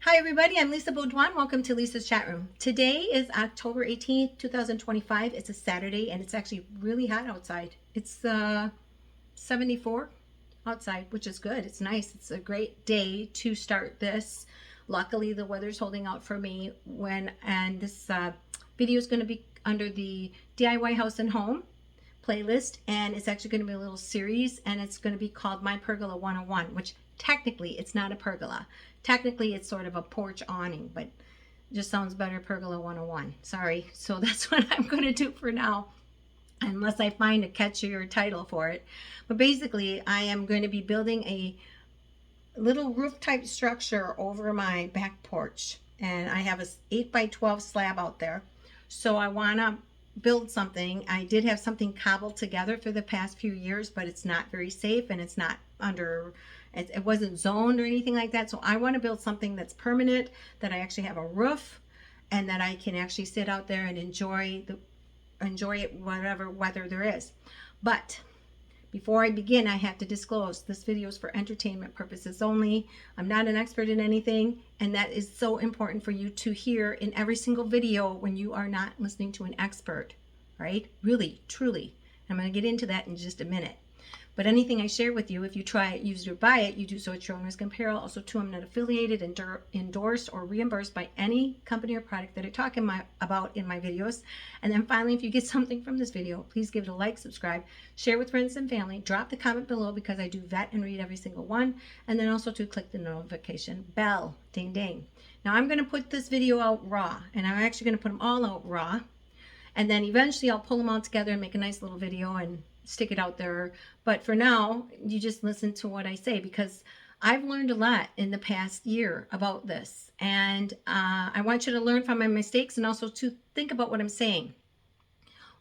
Hi everybody, I'm Lisa Baudouin. Welcome to Lisa's Chat Room. Today is October 18th, 2025. It's a Saturday and it's actually really hot outside. It's 74 outside, which is good. It's nice. It's a great day to start this. Luckily, the weather's holding out for me and this video is going to be under the DIY House and Home playlist, and it's actually going to be a little series, and it's going to be called My Pergola 101, which technically it's not a pergola. Technically it's sort of a porch awning, but it just sounds better, Pergola 101. Sorry. So that's what I'm going to do for now, unless I find a catchier title for it. But basically I am going to be building a little roof type structure over my back porch, and I have a 8x12 slab out there. So I want to build something. I did have something cobbled together for the past few years, but it's not very safe, and it's not under, it wasn't zoned or anything like that. So I want to build something that's permanent, that I actually have a roof, and that I can actually sit out there and enjoy it whatever weather there is. But before I begin, I have to disclose this video is for entertainment purposes only. I'm not an expert in anything, and that is so important for you to hear in every single video when you are not listening to an expert, right? Really, truly. I'm going to get into that in just a minute. But anything I share with you, if you try it, use it, or buy it, you do so at your own risk and peril. Also, too, I'm not affiliated, endorsed, or reimbursed by any company or product that I talk about in my videos. And then finally, if you get something from this video, please give it a like, subscribe, share with friends and family, drop the comment below because I do vet and read every single one. And then also to click the notification bell, ding ding. Now I'm going to put this video out raw, and I'm actually going to put them all out raw. And then eventually I'll pull them all together and make a nice little video and stick it out there. But for now, you just listen to what I say, because I've learned a lot in the past year about this. And I want you to learn from my mistakes and also to think about what I'm saying.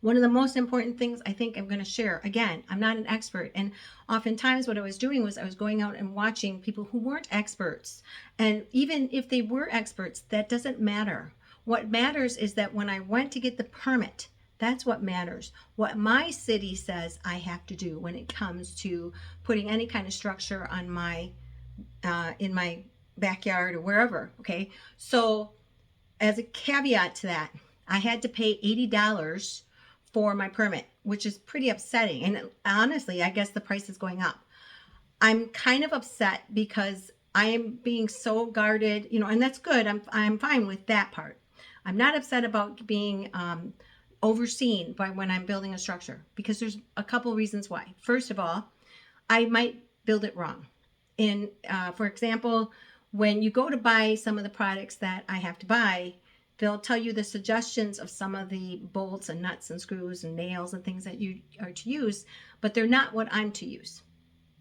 One of the most important things I think I'm going to share, again, I'm not an expert. And oftentimes what I was doing was I was going out and watching people who weren't experts. And even if they were experts, that doesn't matter. What matters is that when I went to get the permit, that's what matters. What my city says I have to do when it comes to putting any kind of structure on my in my backyard or wherever. Okay, so as a caveat to that, I had to pay $80 for my permit, which is pretty upsetting. And honestly, I guess the price is going up. I'm kind of upset because I am being so guarded, and that's good. I'm fine with that part. I'm not upset about being overseen by when I'm building a structure, because there's a couple reasons why. First of all, I might build it wrong. For example, when you go to buy some of the products that I have to buy, they'll tell you the suggestions of some of the bolts and nuts and screws and nails and things that you are to use, but they're not what I'm to use.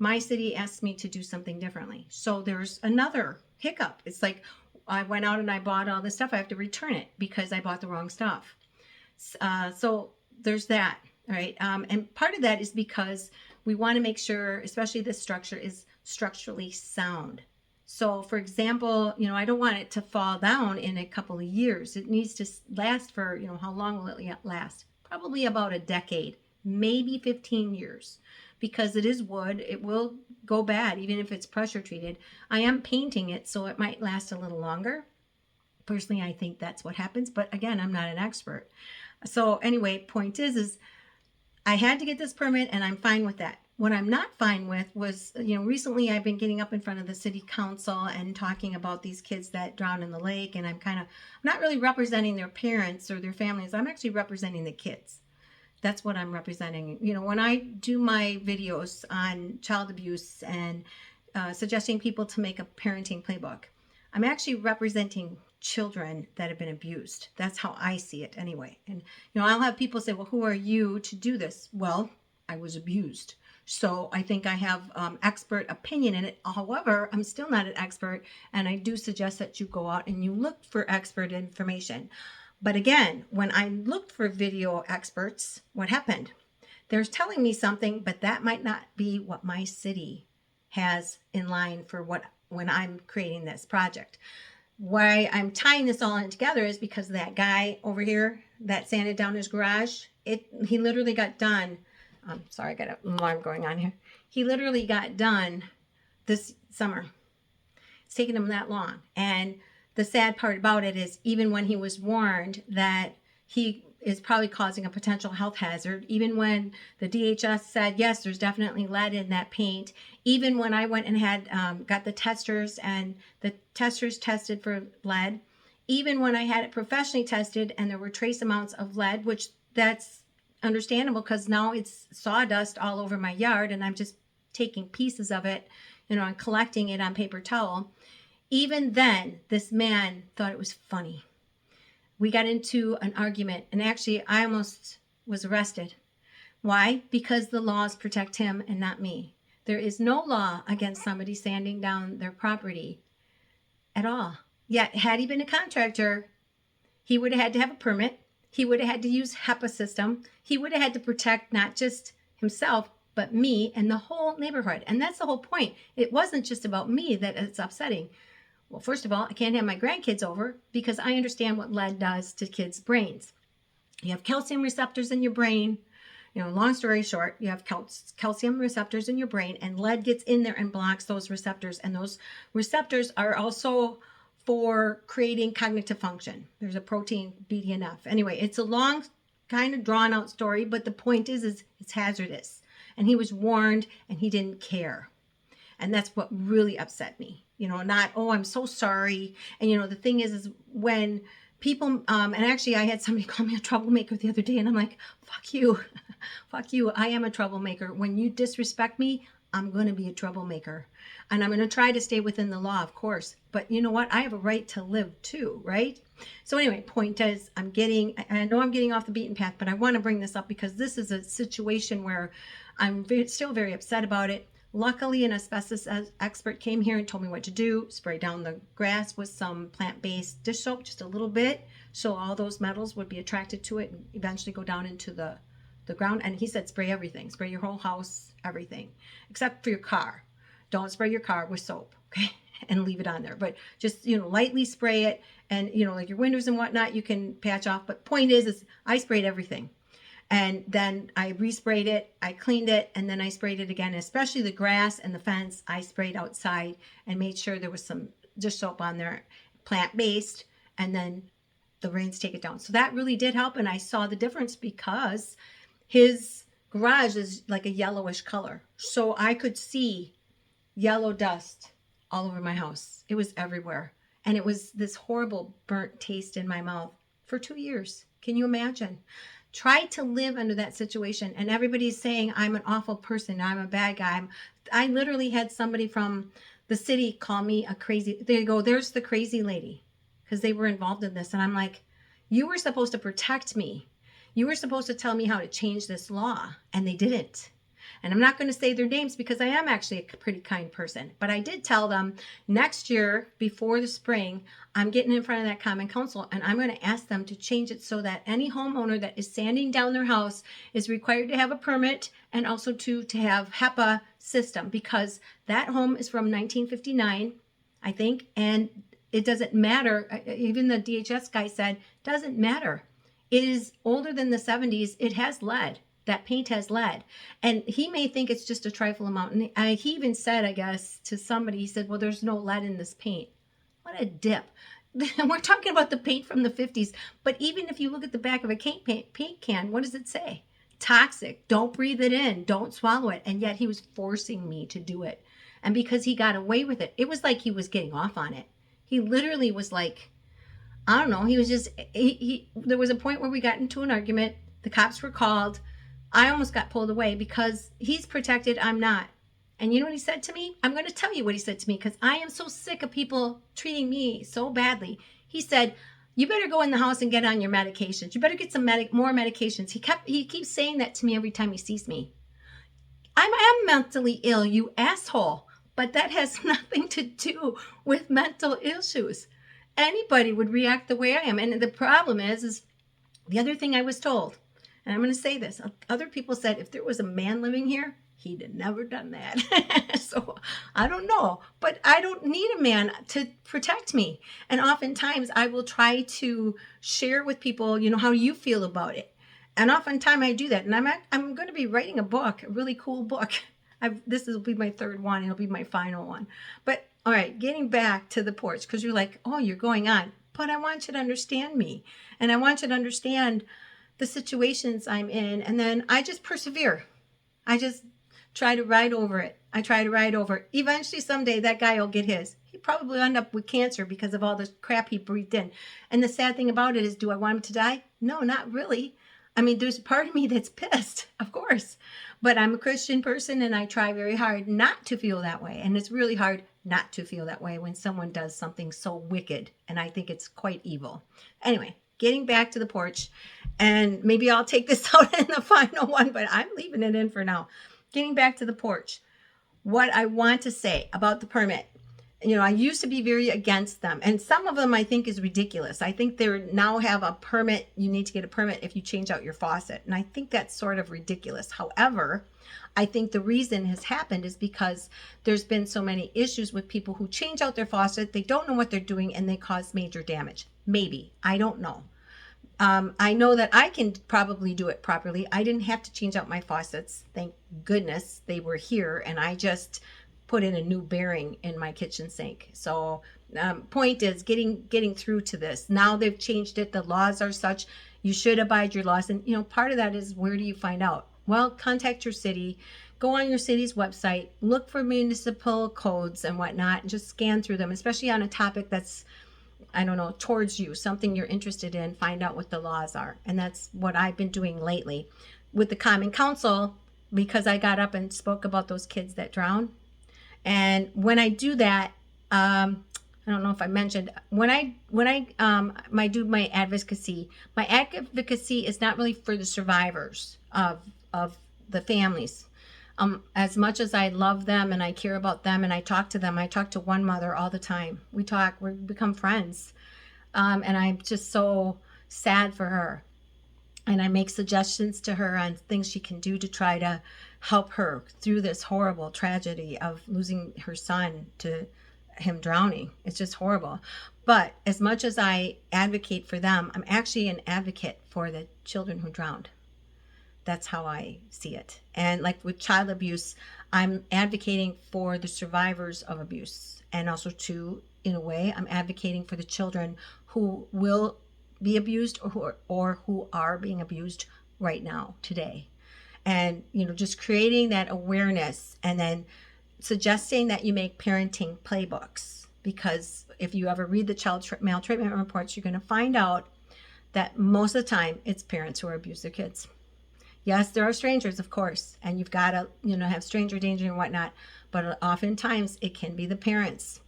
My city asked me to do something differently. So there's another hiccup. It's like I went out and I bought all this stuff. I have to return it because I bought the wrong stuff. So there's that, right? And part of that is because we want to make sure, especially this structure, is structurally sound. So for example, I don't want it to fall down in a couple of years. It needs to last for, how long will it last? Probably about a decade, maybe 15 years, because it is wood. It will go bad even if it's pressure treated. I am painting it, so it might last a little longer. Personally, I think that's what happens, but again, I'm not an expert. So anyway, point is I had to get this permit, and I'm fine with that. What I'm not fine with was, recently I've been getting up in front of the city council and talking about these kids that drowned in the lake, and I'm not really representing their parents or their families. I'm actually representing the kids. That's what I'm representing. When I do my videos on child abuse and suggesting people to make a parenting playbook, I'm actually representing children that have been abused. That's how I see it anyway. And I'll have people say, well, who are you to do this? Well, I was abused, so I think I have expert opinion in it. However, I'm still not an expert, and I do suggest that you go out and you look for expert information. But again, when I looked for video experts, what happened? They're telling me something, but that might not be what my city has in line for when I'm creating this project. Why I'm tying this all in together is because that guy over here that sanded down his garage, he literally got done. Sorry, I got an alarm going on here. He literally got done this summer. It's taken him that long. And the sad part about it is even when he was warned that he is probably causing a potential health hazard, even when the DHS said, yes, there's definitely lead in that paint, even when I went and had got the testers and the testers tested for lead, even when I had it professionally tested and there were trace amounts of lead, which that's understandable because now it's sawdust all over my yard and I'm just taking pieces of it, and collecting it on paper towel. Even then, this man thought it was funny. We got into an argument, and actually I almost was arrested. Why? Because the laws protect him and not me. There is no law against somebody sanding down their property at all. Yet, had he been a contractor, he would have had to have a permit. He would have had to use HEPA system. He would have had to protect not just himself, but me and the whole neighborhood. And that's the whole point. It wasn't just about me that it's upsetting. Well, first of all, I can't have my grandkids over because I understand what lead does to kids' brains. You have calcium receptors in your brain. Long story short, you have calcium receptors in your brain, and lead gets in there and blocks those receptors. And those receptors are also for creating cognitive function. There's a protein, BDNF. Anyway, it's a long, kind of drawn out story, but the point is it's hazardous. And he was warned and he didn't care. And that's what really upset me. Not, oh, I'm so sorry. And, the thing is when people, and actually I had somebody call me a troublemaker the other day, and I'm like, fuck you. Fuck you. I am a troublemaker. When you disrespect me, I'm going to be a troublemaker. And I'm going to try to stay within the law, of course. But you know what? I have a right to live too, right? So anyway, point is, I know I'm getting off the beaten path, but I want to bring this up because this is a situation where I'm still very upset about it. Luckily, an asbestos expert came here and told me what to do. Spray down the grass with some plant-based dish soap, just a little bit, so all those metals would be attracted to it and eventually go down into the ground. And he said, spray everything. Spray your whole house, everything, except for your car. Don't spray your car with soap, okay? And leave it on there. But just, lightly spray it. And, like your windows and whatnot, you can patch off. But point is I sprayed everything. And then I resprayed it, I cleaned it, and then I sprayed it again, especially the grass and the fence. I sprayed outside and made sure there was some dish soap on there, plant-based, and then the rains take it down. So that really did help, and I saw the difference because his garage is like a yellowish color. So I could see yellow dust all over my house. It was everywhere. And it was this horrible burnt taste in my mouth for 2 years. Can you imagine? Try to live under that situation, and everybody's saying I'm an awful person, I'm a bad guy. I literally had somebody from the city call me a crazy, they go, there's the crazy lady, because they were involved in this. And I'm like, you were supposed to protect me. You were supposed to tell me how to change this law, and they didn't. And I'm not going to say their names because I am actually a pretty kind person. But I did tell them next year, before the spring, I'm getting in front of that common council and I'm going to ask them to change it so that any homeowner that is sanding down their house is required to have a permit and also to have HEPA system, because that home is from 1959, I think. And it doesn't matter. Even the DHS guy said, doesn't matter. It is older than the 70s. It has lead. That paint has lead. And he may think it's just a trifle amount. And he even said, I guess, to somebody, he said, well, there's no lead in this paint. What a dip. We're talking about the paint from the 50s. But even if you look at the back of a paint can, what does it say? Toxic. Don't breathe it in. Don't swallow it. And yet he was forcing me to do it. And because he got away with it, it was like he was getting off on it. He literally was like, I don't know. He was just, there was a point where we got into an argument. The cops were called. I almost got pulled away because he's protected, I'm not. And you know what he said to me? I'm going to tell you what he said to me because I am so sick of people treating me so badly. He said, you better go in the house and get on your medications. You better get some more medications. He keeps saying that to me every time he sees me. I am mentally ill, you asshole. But that has nothing to do with mental issues. Anybody would react the way I am. And the problem is the other thing I was told, and I'm going to say this, other people said if there was a man living here, he'd have never done that. So I don't know, but I don't need a man to protect me. And oftentimes I will try to share with people, how you feel about it. And oftentimes I do that. And I'm going to be writing a book, a really cool book. This will be my third one. It'll be my final one. But All right, getting back to the porch, because you're like, oh, you're going on. But I want you to understand me. And I want you to understand the situations I'm in. And then I just persevere. I just try to ride over it. I try to ride over it. Eventually, someday, that guy will get his. He probably end up with cancer because of all the crap he breathed in. And the sad thing about it is, do I want him to die? No, not really. I mean, there's a part of me that's pissed, of course. But I'm a Christian person and I try very hard not to feel that way. And it's really hard not to feel that way when someone does something so wicked. And I think it's quite evil. Anyway, getting back to the porch, and maybe I'll take this out in the final one, but I'm leaving it in for now. Getting back to the porch, what I want to say about the permit. You know, I used to be very against them, and some of them I think is ridiculous. I think they now have a permit. You need to get a permit if you change out your faucet, and I think that's sort of ridiculous. However, I think the reason has happened is because there's been so many issues with people who change out their faucet. They don't know what they're doing, and they cause major damage. Maybe, I don't know. I know that I can probably do it properly. I didn't have to change out my faucets. Thank goodness they were here, and I just put in a new bearing in my kitchen sink. So point is getting through to this. Now they've changed it. The laws are such. You should abide your laws. And, you know, part of that is, where do you find out? Well, contact your city. Go on your city's website. Look for municipal codes and whatnot, and just scan through them, especially on a topic that's, I don't know, towards you, something you're interested in. Find out what the laws are. And that's what I've been doing lately with the Common Council, because I got up and spoke about those kids that drowned. And when I do that, I don't know if I mentioned, when I do my advocacy is not really for the survivors of the families. As much as I love them and I care about them and I talk to them, I talk to one mother all the time. We become friends. And I'm just so sad for her. And I make suggestions to her on things she can do to try to help her through this horrible tragedy of losing her son to him drowning. It's just horrible. But as much as I advocate for them, I'm actually an advocate for the children who drowned. That's how I see it. And like with child abuse, I'm advocating for the survivors of abuse. And also, too, in a way, I'm advocating for the children who will be abused or who are being abused right now, today. And, you know, just creating that awareness, and then suggesting that you make parenting playbooks. Because if you ever read the child maltreatment reports, you're going to find out that most of the time it's parents who abuse their kids. Yes, there are strangers, of course, and you've got to, you know, have stranger danger and whatnot, but oftentimes it can be the parents.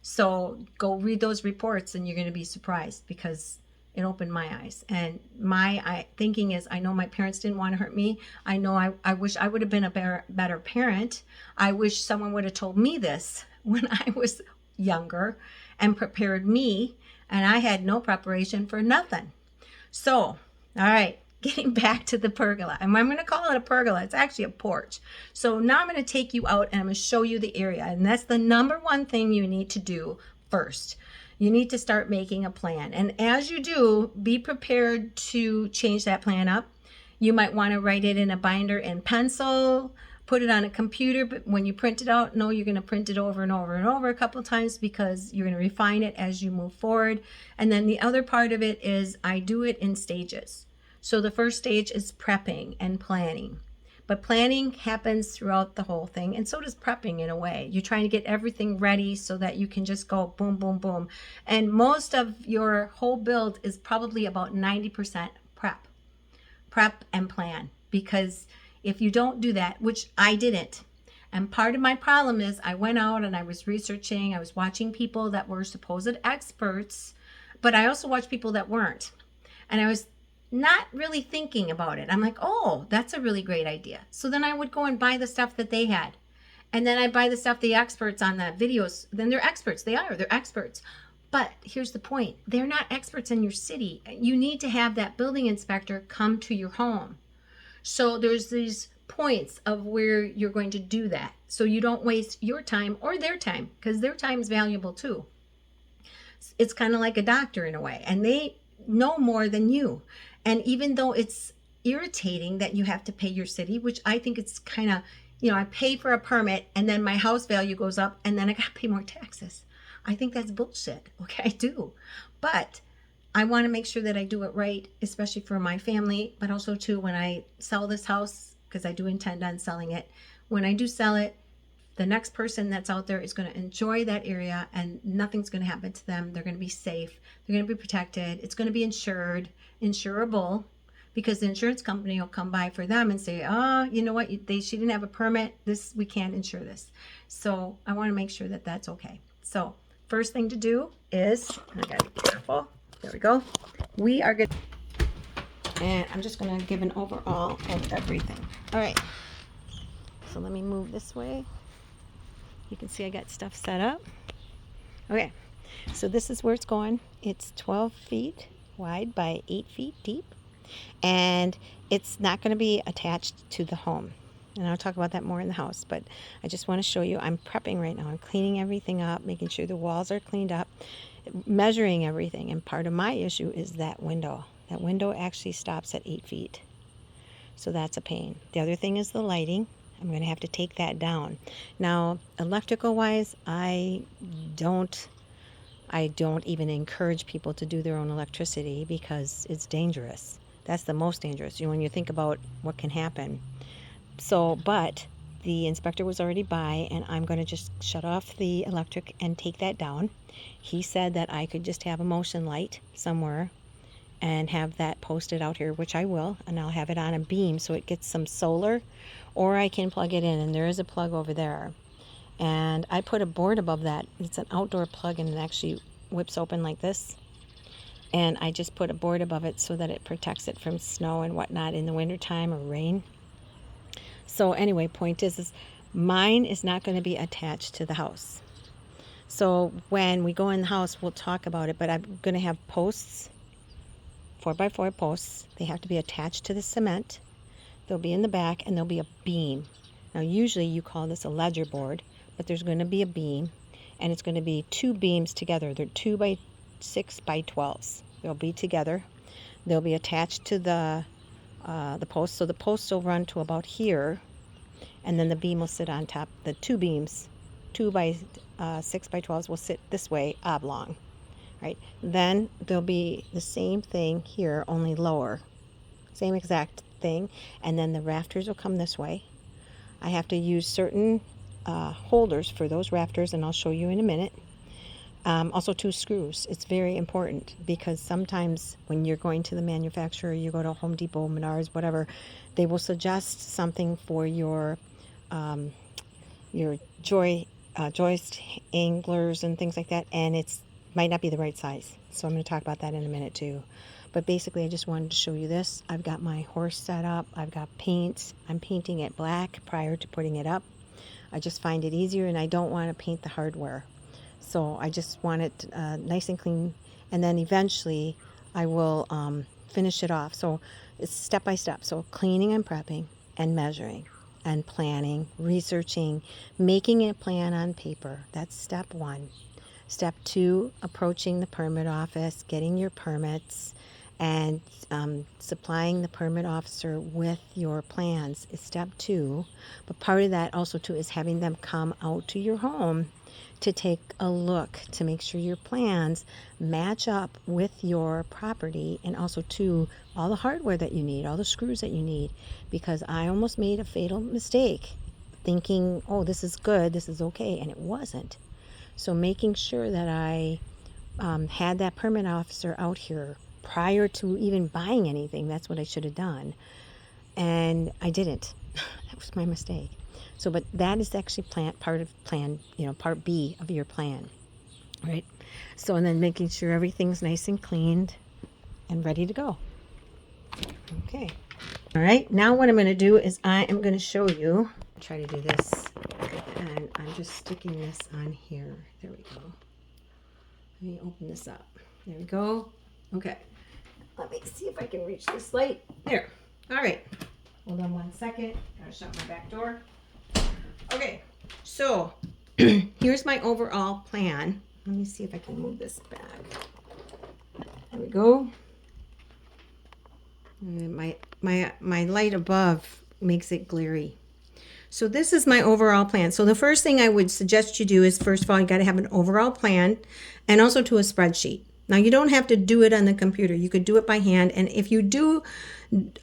So go read those reports and you're going to be surprised, because it opened my eyes. And my thinking is, I know my parents didn't want to hurt me. I know I wish I would have been a better parent. I wish someone would have told me this when I was younger and prepared me, and I had no preparation for nothing. So, all right, getting back to the pergola. And I'm going to call it a pergola. It's actually a porch. So now I'm going to take you out and I'm going to show you the area. And that's the number one thing you need to do first. You need to start making a plan. And as you do, be prepared to change that plan up. You might want to write it in a binder in pencil, put it on a computer, but when you print it out, no, you're going to print it over and over and over a couple of times, because you're going to refine it as you move forward. And then the other part of it is, I do it in stages. So the first stage is prepping and planning. But planning happens throughout the whole thing, and so does prepping in a way. You're trying to get everything ready so that you can just go boom, boom, boom. And most of your whole build is probably about 90% prep and plan. Because if you don't do that, which I didn't, and part of my problem is I went out and I was researching, I was watching people that were supposed experts, but I also watched people that weren't. And I was not really thinking about it. I'm like, oh, that's a really great idea. So then I would go and buy the stuff that they had. And then I'd buy the stuff the experts on the videos. Then they're experts. They're experts. But here's the point. They're not experts in your city. You need to have that building inspector come to your home. So there's these points of where you're going to do that. So you don't waste your time or their time, because their time is valuable too. It's kind of like a doctor in a way. And they know more than you. And even though it's irritating that you have to pay your city, which I think it's kind of I pay for a permit and then my house value goes up and then I got to pay more taxes. I think that's bullshit. Okay, I do. But I want to make sure that I do it right, especially for my family, but also too when I sell this house, because I do intend on selling it. When I do sell it, the next person that's out there is going to enjoy that area and nothing's going to happen to them. They're going to be safe. They're going to be protected. It's going to be insurable, because the insurance company will come by for them and say, oh, you know what, she didn't have a permit. We can't insure this. So I want to make sure that that's okay. So first thing to do is, I gotta be careful. There we go. We are good. And I'm just going to give an overall of everything. All right. So let me move this way. You can see I got stuff set up. Okay, so this is where it's going. It's 12 feet wide by 8 feet deep. And it's not going to be attached to the home. And I'll talk about that more in the house. But I just want to show you, I'm prepping right now. I'm cleaning everything up, making sure the walls are cleaned up, measuring everything. And part of my issue is that window. That window actually stops at 8 feet. So that's a pain. The other thing is the lighting. I'm going to have to take that down. Now, electrical wise, I don't even encourage people to do their own electricity because it's dangerous. That's the most dangerous, when you think about what can happen. So, but the inspector was already by, and I'm going to just shut off the electric and take that down. He said that I could just have a motion light somewhere and have that posted out here, which I will, and I'll have it on a beam so it gets some solar, or I can plug it in, and there is a plug over there. And I put a board above that. It's an outdoor plug, and it actually whips open like this. And I just put a board above it so that it protects it from snow and whatnot in the wintertime or rain. So anyway, point is mine is not going to be attached to the house. So when we go in the house, we'll talk about it, but I'm going to have posts, 4x4 posts. They have to be attached to the cement. They'll be in the back, and there'll be a beam. Now, usually you call this a ledger board, but there's going to be a beam, and it's going to be 2 beams together. They're 2x6x12s. They'll be together. They'll be attached to the post. So the posts will run to about here, and then the beam will sit on top. The 2 beams, 2x6x12s, will sit this way, oblong. Right? Then there'll be the same thing here, only lower. Same exact thing. And then the rafters will come this way. I have to use certain holders for those rafters, and I'll show you in a minute. Also 2 screws. It's very important because sometimes when you're going to the manufacturer, you go to Home Depot, Menards, whatever, they will suggest something for your joist anglers and things like that, and it's might not be the right size. So I'm going to talk about that in a minute too. But basically, I just wanted to show you this. I've got my horse set up. I've got paints. I'm painting it black prior to putting it up. I just find it easier, and I don't want to paint the hardware. So I just want it nice and clean. And then eventually, I will finish it off. So it's step by step. So cleaning and prepping and measuring and planning, researching, making a plan on paper. That's step 1. Step 2, approaching the permit office, getting your permits, and supplying the permit officer with your plans is step 2. But part of that also too is having them come out to your home to take a look to make sure your plans match up with your property, and also too all the hardware that you need, all the screws that you need, because I almost made a fatal mistake thinking, oh, this is good, this is okay, and it wasn't. So making sure that I had that permit officer out here prior to even buying anything, that's what I should have done. And I didn't. That was my mistake. So, but that is actually part B of your plan, right? So, and then making sure everything's nice and cleaned and ready to go. Okay. All right. Now what I'm going to do is I am going to show you, try to do this, and I'm just sticking this on here. There we go. Let me open this up. There we go. Okay. Let me see if I can reach this light. There. All right. Hold on 1 second. Gotta shut my back door. Okay. So here's my overall plan. Let me see if I can move this back. There we go. And my light above makes it glary. So this is my overall plan. So the first thing I would suggest you do is, first of all, you got to have an overall plan and also to a spreadsheet. Now, you don't have to do it on the computer. You could do it by hand. And if you do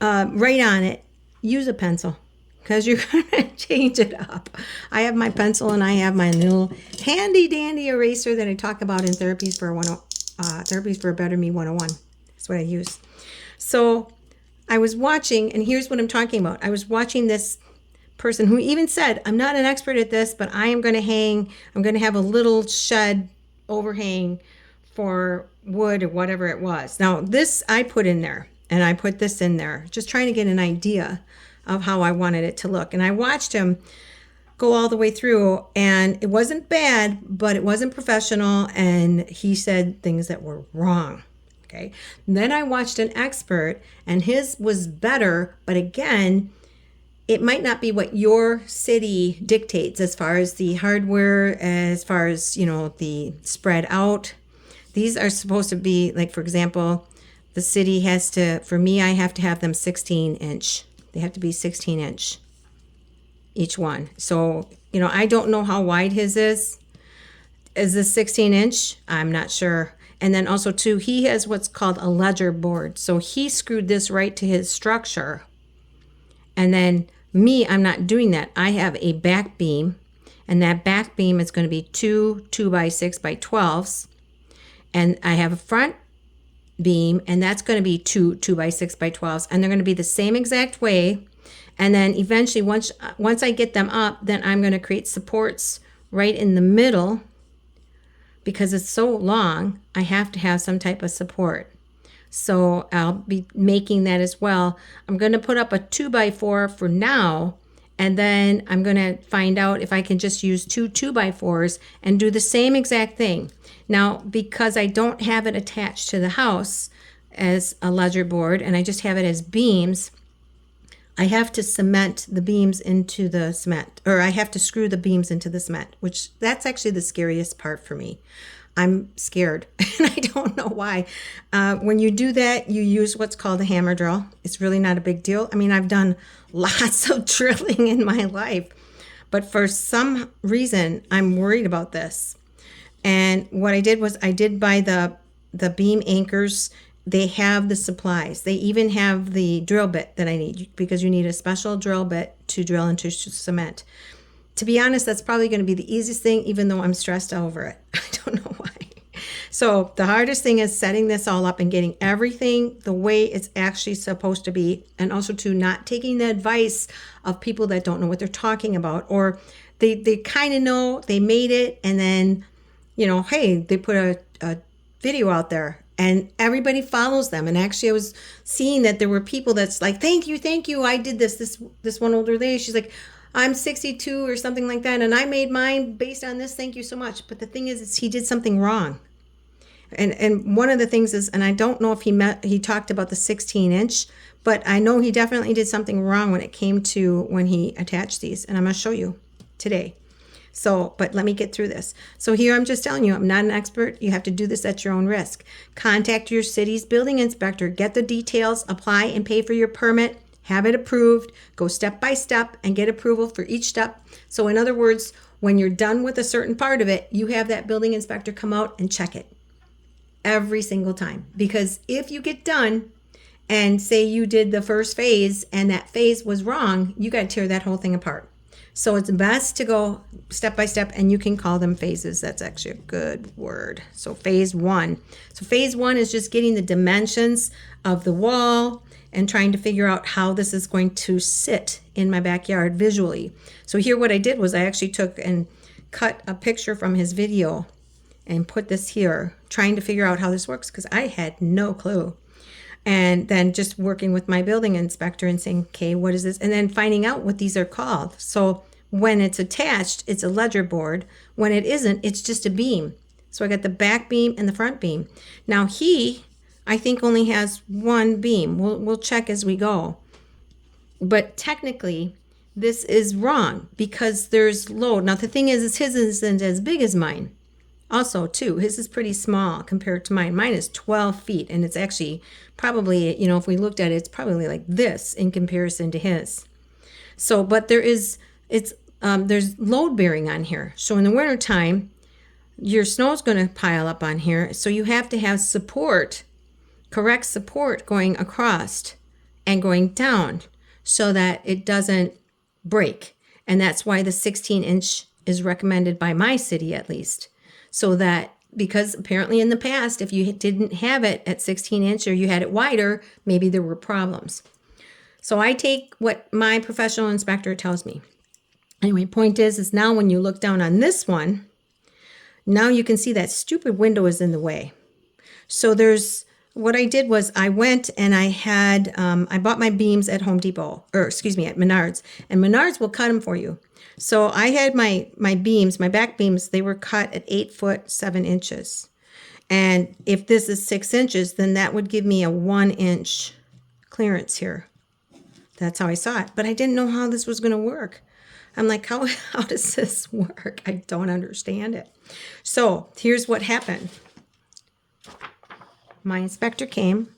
write on it, use a pencil because you're going to change it up. I have my pencil and I have my little handy dandy eraser that I talk about in Therapies for a Better Me 101. That's what I use. So I was watching, and here's what I'm talking about. I was watching this person who even said, I'm not an expert at this, but I'm going to have a little shed overhang for wood or whatever it was. Now this I put in there, and I put this in there, just trying to get an idea of how I wanted it to look. And I watched him go all the way through, and it wasn't bad, but it wasn't professional, and he said things that were wrong. Okay. And then I watched an expert, and his was better, but again, it might not be what your city dictates as far as the hardware, as far as, the spread out. These are supposed to be, like, for example, the city has to, for me, I have to have them 16 inch. They have to be 16 inch, each one. So, I don't know how wide his is. Is this 16 inch? I'm not sure. And then also too, he has what's called a ledger board. So he screwed this right to his structure. And then me, I'm not doing that. I have a back beam, and that back beam is going to be two 2x6 by 12s. And I have a front beam, and that's going to be two 2x6 by 12s, and they're going to be the same exact way. And then eventually, once I get them up, then I'm going to create supports right in the middle. Because it's so long, I have to have some type of support. So I'll be making that as well. I'm going to put up a 2x4 for now, and then I'm going to find out if I can just use two 2x4s and do the same exact thing. Now, because I don't have it attached to the house as a ledger board, and I just have it as beams, I have to cement the beams into the cement, or I have to screw the beams into the cement, which that's actually the scariest part for me. I'm scared, and I don't know why. When you do that, you use what's called a hammer drill. It's really not a big deal. I mean, I've done lots of drilling in my life, but for some reason, I'm worried about this. And what I did was I did buy the beam anchors. They have the supplies. They even have the drill bit that I need, because you need a special drill bit to drill into cement. To be honest, that's probably going to be the easiest thing, even though I'm stressed over it. I don't know why. So the hardest thing is setting this all up and getting everything the way it's actually supposed to be, and also to not taking the advice of people that don't know what they're talking about, or they kind of know, they made it, and then, hey, they put a video out there, and everybody follows them. And actually, I was seeing that there were people that's like, thank you. I did this one older lady, she's like, I'm 62 or something like that, and I made mine based on this. Thank you so much. But the thing is he did something wrong. And one of the things is, and I don't know if he talked about the 16 inch, but I know he definitely did something wrong when it came to when he attached these. And I'm going to show you today. So, but let me get through this. So here I'm just telling you, I'm not an expert. You have to do this at your own risk. Contact your city's building inspector, get the details, apply and pay for your permit, have it approved, go step by step and get approval for each step. So in other words, when you're done with a certain part of it, you have that building inspector come out and check it every single time. Because if you get done and say you did the first phase and that phase was wrong, you got to tear that whole thing apart. So it's best to go step by step, and you can call them phases. That's actually a good word. So phase one. So phase one is just getting the dimensions of the wall and trying to figure out how this is going to sit in my backyard visually. So here what I did was I actually took and cut a picture from his video and put this here, trying to figure out how this works, because I had no clue. And then just working with my building inspector and saying, okay, what is this? And then finding out what these are called. So when it's attached, it's a ledger board. When it isn't, it's just a beam. So I got the back beam and the front beam. Now I think only has one beam. We'll check as we go. But technically, this is wrong because there's load. Now the thing is his isn't as big as mine. Also, too, his is pretty small compared to mine. Mine is 12 feet, and it's actually probably, if we looked at it, it's probably like this in comparison to his. So, but there is it's there's load bearing on here. So in the wintertime, your snow is going to pile up on here. So you have to have support, correct support going across and going down so that it doesn't break. And that's why the 16-inch is recommended by my city, at least. So that, because apparently in the past, if you didn't have it at 16-inch or you had it wider, maybe there were problems. So I take what my professional inspector tells me. Anyway, point is now when you look down on this one, now you can see that stupid window is in the way. So what I did was I went and I bought my beams at Home Depot, or excuse me, at Menards, and Menards will cut them for you. So I had my beams, my back beams, they were cut at 8 foot 7 inches. And if this is 6 inches, then that would give me a 1 inch clearance here. That's how I saw it. But I didn't know how this was going to work. I'm like, how does this work? I don't understand it. So here's what happened. My inspector came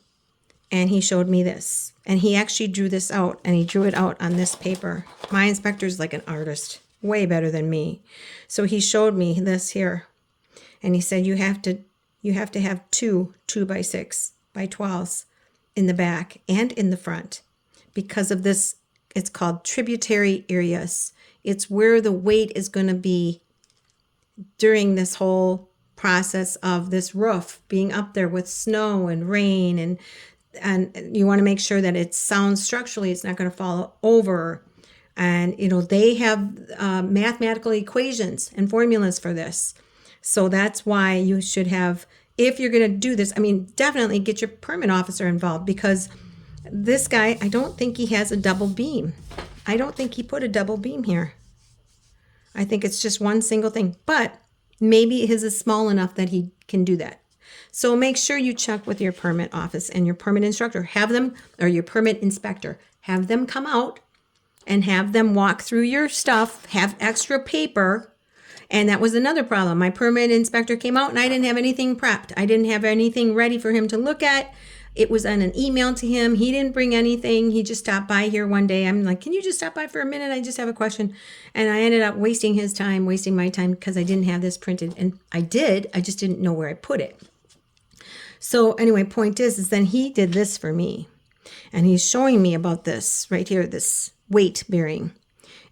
and he showed me this. And he actually drew this out, and he drew it out on this paper. My inspector is like an artist, way better than me. So he showed me this here. And he said, you have to have two 2x6 by 12s in the back and in the front. Because of this, it's called tributary areas. It's where the weight is going to be during this whole process of this roof being up there with snow and rain, and you want to make sure that it's sound structurally, it's not going to fall over. And they have mathematical equations and formulas for this. So that's why you should have, if you're going to do this, definitely get your permit officer involved, because this guy, I don't think he has a double beam. I don't think he put a double beam here. I think it's just one single thing, but maybe his is small enough that he can do that. So make sure you check with your permit office and your permit instructor. Have them, or your permit inspector, have them come out and have them walk through your stuff, have extra paper. And that was another problem. My permit inspector came out and I didn't have anything prepped. I didn't have anything ready for him to look at. It was on an email to him. He didn't bring anything. He just stopped by here one day. I'm like, can you just stop by for a minute? I just have a question. And I ended up wasting his time, wasting my time, because I didn't have this printed. And I did. I just didn't know where I put it. So anyway, point is then he did this for me. And he's showing me about this right here, this weight bearing,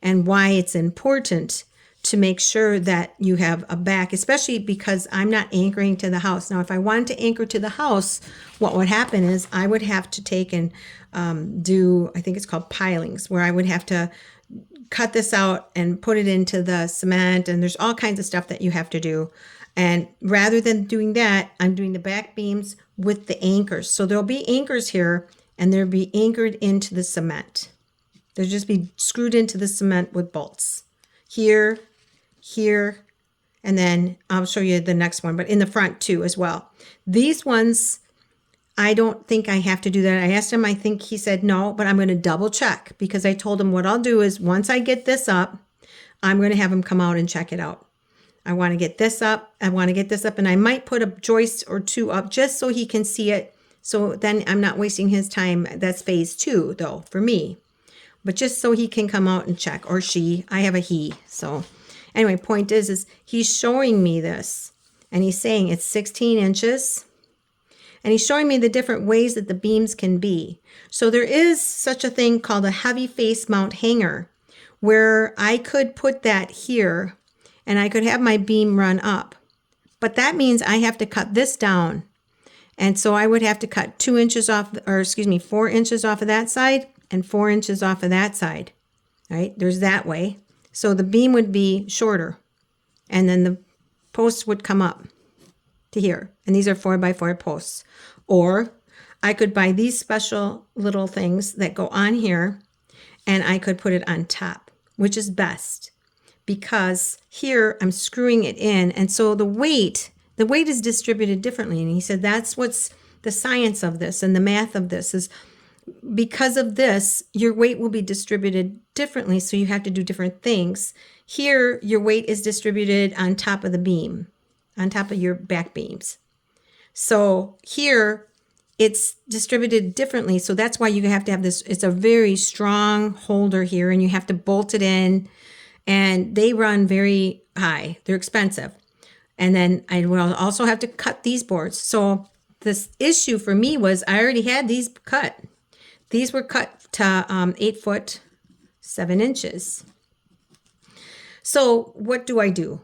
and why it's important to make sure that you have a back, especially because I'm not anchoring to the house. Now, if I wanted to anchor to the house, what would happen is I would have to take and do, I think it's called pilings, where I would have to cut this out and put it into the cement, and there's all kinds of stuff that you have to do. And rather than doing that, I'm doing the back beams with the anchors. So there'll be anchors here, and they'll be anchored into the cement. They'll just be screwed into the cement with bolts. Here, and then I'll show you the next one, but in the front too as well. These ones, I don't think I have to do that. I asked him, I think he said no, but I'm going to double check, because I told him what I'll do is once I get this up, I'm going to have him come out and check it out. I want to get this up. And I might put a joist or two up just so he can see it. So then I'm not wasting his time. That's phase 2 though, for me. But just so he can come out and check, or she. I have a he. So anyway, point is he's showing me this, and he's saying it's 16 inches. And he's showing me the different ways that the beams can be. So there is such a thing called a heavy face mount hanger, where I could put that here and I could have my beam run up. But that means I have to cut this down. And so I would have to cut 2 inches off, or 4 inches off of that side and 4 inches off of that side. All right, there's that way. So the beam would be shorter, and then the posts would come up to here. And these are 4x4 posts. Or I could buy these special little things that go on here, and I could put it on top, which is best, because here I'm screwing it in. And so the weight is distributed differently. And he said that's what's the science of this and the math of this is, because of this, your weight will be distributed differently. So you have to do different things. Here, your weight is distributed on top of the beam, on top of your back beams. So here, it's distributed differently. So that's why you have to have this. It's a very strong holder here, and you have to bolt it in, and they run very high. They're expensive. And then I will also have to cut these boards. So this issue for me was I already had these cut. These were cut to 8 foot 7 inches. So what do I do?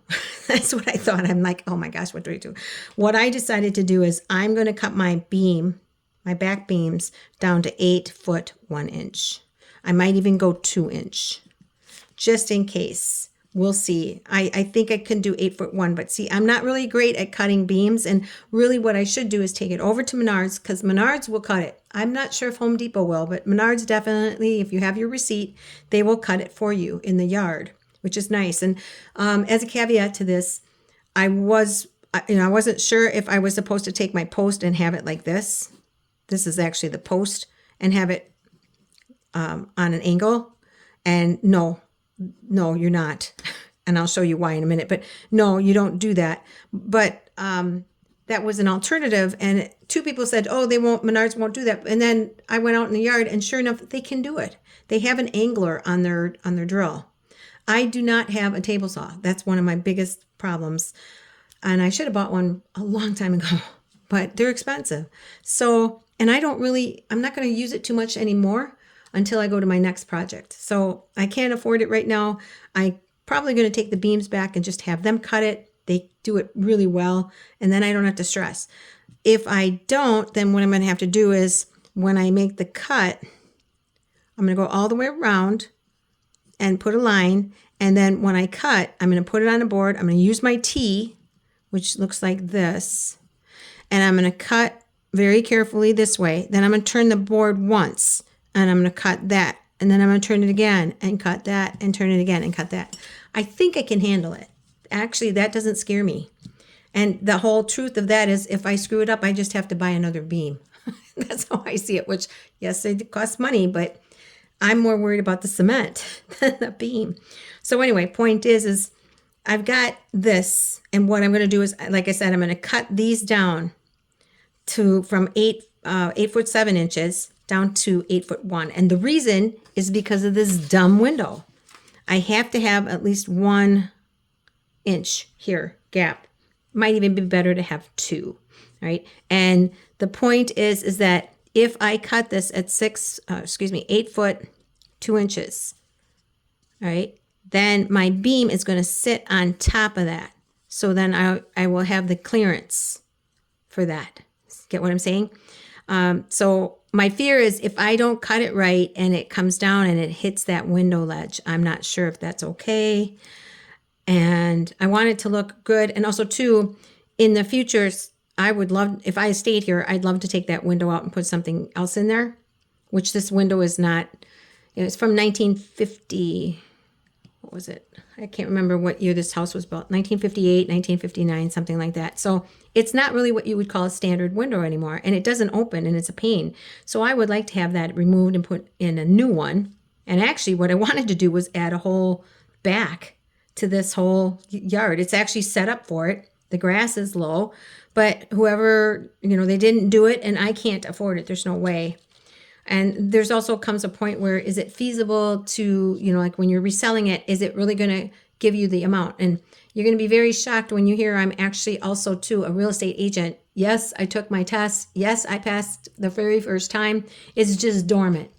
That's what I thought. I'm like, oh my gosh, what do I do? What I decided to do is I'm going to cut my beam, my back beams down to 8 foot 1 inch. I might even go 2 inch, just in case. We'll see. I think I can do 8 foot 1, but see, I'm not really great at cutting beams. And really what I should do is take it over to Menards, because Menards will cut it. I'm not sure if Home Depot will, but Menards definitely, if you have your receipt, they will cut it for you in the yard, which is nice. And as a caveat to this, I wasn't sure if I was supposed to take my post and have it like this. This is actually the post, and have it on an angle. And no, you're not. And I'll show you why in a minute. But no, you don't do that. But that was an alternative. And 2 people said, oh, Menards won't do that. And then I went out in the yard, and sure enough, they can do it. They have an angler on their drill. I do not have a table saw. That's one of my biggest problems. And I should have bought one a long time ago, but they're expensive. So, and I'm not going to use it too much anymore until I go to my next project. So I can't afford it right now. I'm probably going to take the beams back and just have them cut it. They do it really well, and then I don't have to stress. If I don't, then what I'm going to have to do is when I make the cut, I'm going to go all the way around and put a line. And then when I cut, I'm going to put it on a board. I'm going to use my T, which looks like this. And I'm going to cut very carefully this way. Then I'm going to turn the board once, and I'm going to cut that. And then I'm going to turn it again and cut that, and turn it again and cut that. I think I can handle it. Actually, that doesn't scare me. And the whole truth of that is if I screw it up, I just have to buy another beam. That's how I see it, which, yes, it costs money, but I'm more worried about the cement than the beam. So anyway, point is I've got this, and what I'm going to do is, like I said, I'm going to cut these down from 8 foot 7 inches down to 8 foot 1. And the reason is because of this dumb window. I have to have at least 1 inch here gap. Might even be better to have 2, right? And the point is that if I cut this at 8 foot 2 inches, all right, then my beam is going to sit on top of that. So then I will have the clearance for that. Get what I'm saying? So my fear is if I don't cut it right and it comes down and it hits that window ledge, I'm not sure if that's okay. And I want it to look good. And also too, in the future, I would love, if I stayed here, I'd love to take that window out and put something else in there, which this window is not. It's from 1950. What was it? I can't remember what year this house was built. 1958, 1959, something like that. So it's not really what you would call a standard window anymore. And it doesn't open, and it's a pain. So I would like to have that removed and put in a new one. And actually what I wanted to do was add a whole back to this whole yard. It's actually set up for it. The grass is low, but whoever, they didn't do it, and I can't afford it. There's no way. And there's also comes a point where, is it feasible to, like when you're reselling it, is it really going to give you the amount? And you're going to be very shocked when you hear I'm actually also too a real estate agent. Yes, I took my test. Yes, I passed the very first time. It's just dormant.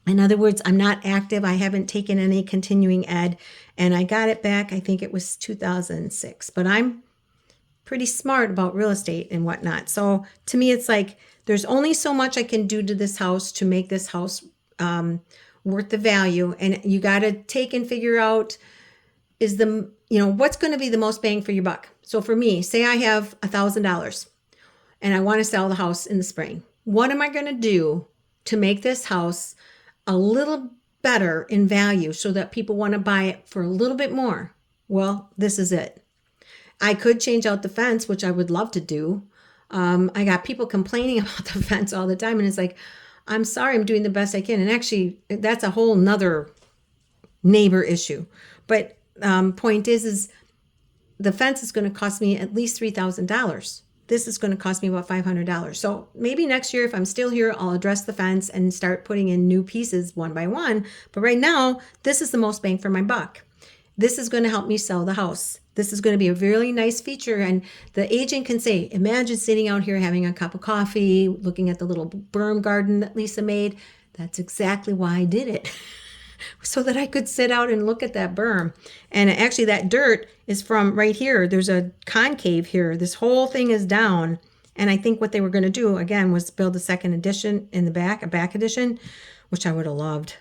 In other words, I'm not active. I haven't taken any continuing ed, and I got it back. I think it was 2006, but I'm pretty smart about real estate and whatnot. So to me, it's like, there's only so much I can do to this house to make this house worth the value. And you got to take and figure out what's going to be the most bang for your buck. So for me, say I have $1,000 and I want to sell the house in the spring. What am I going to do to make this house a little better in value so that people want to buy it for a little bit more? Well, this is it. I could change out the fence, which I would love to do. I got people complaining about the fence all the time, and it's like, I'm sorry, I'm doing the best I can. And actually, that's a whole nother neighbor issue. But point is the fence is going to cost me at least $3,000. this is going to cost me about $500. So maybe next year, if I'm still here, I'll address the fence and start putting in new pieces one by one. But right now, this is the most bang for my buck. This is going to help me sell the house. This is going to be a really nice feature. And the agent can say, imagine sitting out here having a cup of coffee, looking at the little berm garden that Lisa made. That's exactly why I did it. So that I could sit out and look at that berm. And actually that dirt is from right here. There's a concave here. This whole thing is down. And I think what they were going to do, again, was build a second addition in the back, a back addition, which I would have loved.